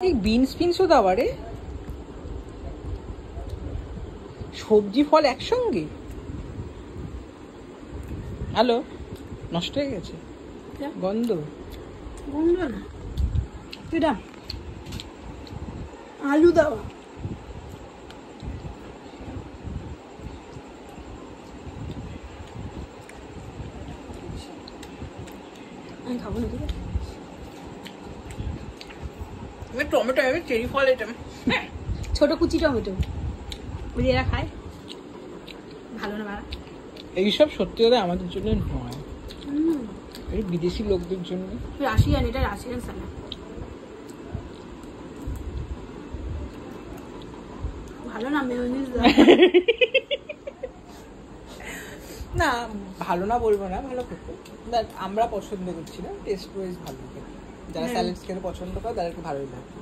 এই বিনস ফিনসও দাও রে, সবজি ফল একসঙ্গে। হ্যালো, নষ্ট হয়ে গেছে, গন্ধ। গন্ধ না, এটা আলু দেওয়া। আমি খাবো না, ঠিক আছে? টমেটো চেরি ফল, এটা ছোট কুচি টমেটো, ওই যে এরা খায়, ভালো না বাড়া। এইসব সত্যি কথা আমাদের জন্য নয়, এই বিদেশি লোকদের জন্য। রাশিয়ান, এটা রাশিয়ান সালাদ, ভালো না মেয়োনিজ না, ভালো না বলবো না, ভালো খেতে। আমরা পছন্দ করছি না, টেস্ট ওয়াইজ ভালো খেতে। যারা স্যালাডস খেতে পছন্দ করে তাদেরকে ভালোই লাগে।